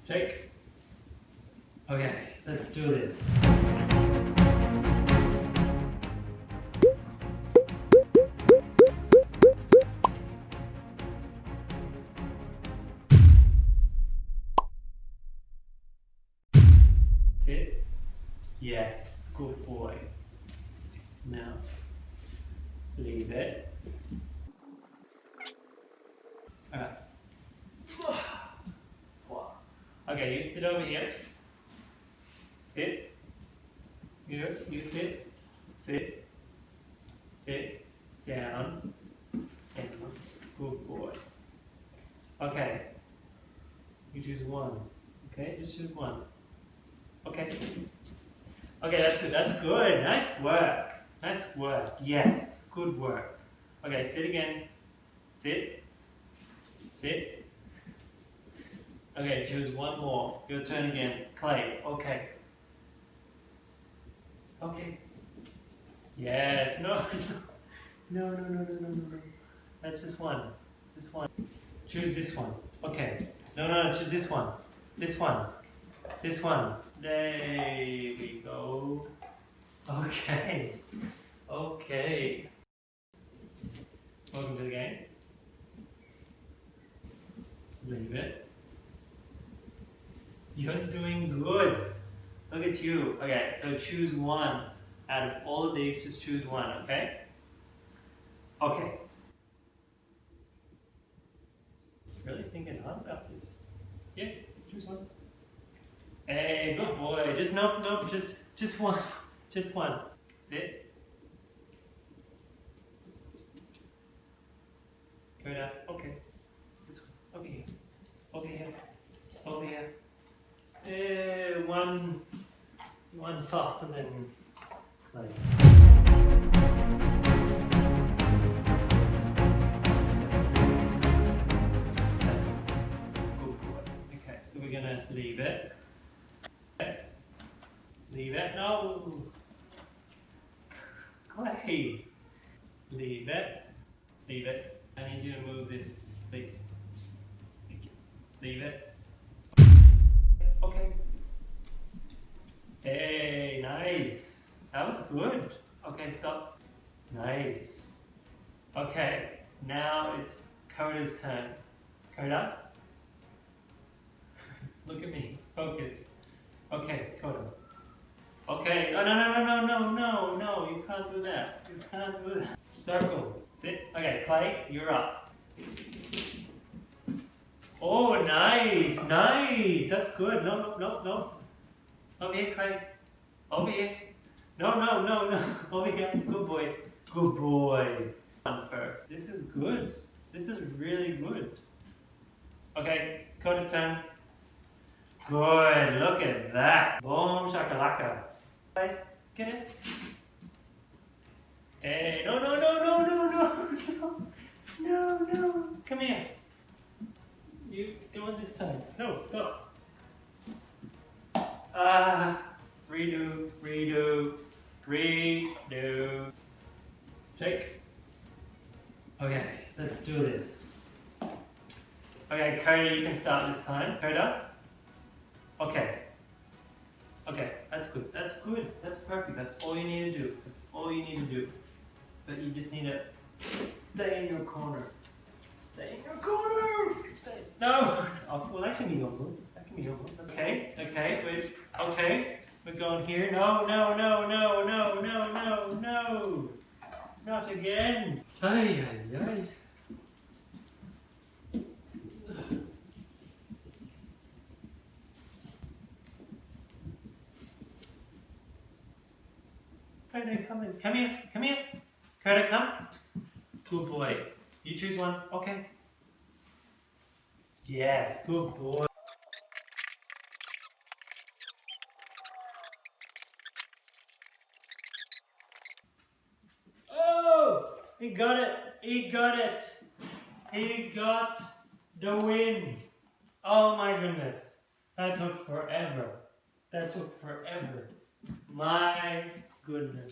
Shake. Okay, let's do this. Sit. Yes, good boy. Now, leave it. Okay. Okay, you sit over here. Sit. You sit. Sit. Sit. Down. Down. Good boy. Okay. You choose one. Okay, just choose one. Okay. Okay, that's good. That's good. Nice work. Nice work. Yes. Good work. Okay, sit again. Sit. Sit. Okay, choose one more. Your turn again. Clay. Okay. Okay. Yes. No. No. No. That's just one. This one. Choose this one. Okay. No. Choose this one. This one. This one. There we go. Okay. Okay. Welcome to the game. Leave it. You're doing good. Look at you. Okay, so choose one. Out of all of these, just choose one, okay? Okay. Really thinking hard about this. Yeah, choose one. Hey, good boy. Just just one. Just one. Sit. Go down. Okay. This one. Over here. Over here. Over here. One faster than Clay. Good boy. Okay, so we're gonna leave it. Leave it. No. Clay. Leave it. Leave it. I need you to move this. Leave it. Okay. Hey, nice. That was good. Okay, stop. Nice. Okay, now it's Coda's turn. Coda? Look at me. Focus. Okay, Coda. Okay. Oh, no. You can't do that. You can't do that. Circle. Sit. Okay, Clay, you're up. Oh, nice. That's good. No. Over here, Clay. Over here. No. Over here. Good boy. Good boy. One first. This is good. This is really good. Okay, Coda's turn. Good. Look at that. Boom shakalaka. Get it? Hey, no. Come here. You go on this side. No, stop. Redo. Shake. Okay, let's do this. Okay, Coda, you can start this time. Coda? Okay, that's good. That's perfect. That's all you need to do. But you just need to stay in your corner. No! Oh, well, that can be your move. Okay, wait. Okay, we're going here. No. Not again. Ay. Coda, come here. Coda, come. Good boy. You choose one. Okay. Yes, good boy. Oh, he got it. He got the win. Oh my goodness. That took forever. My goodness.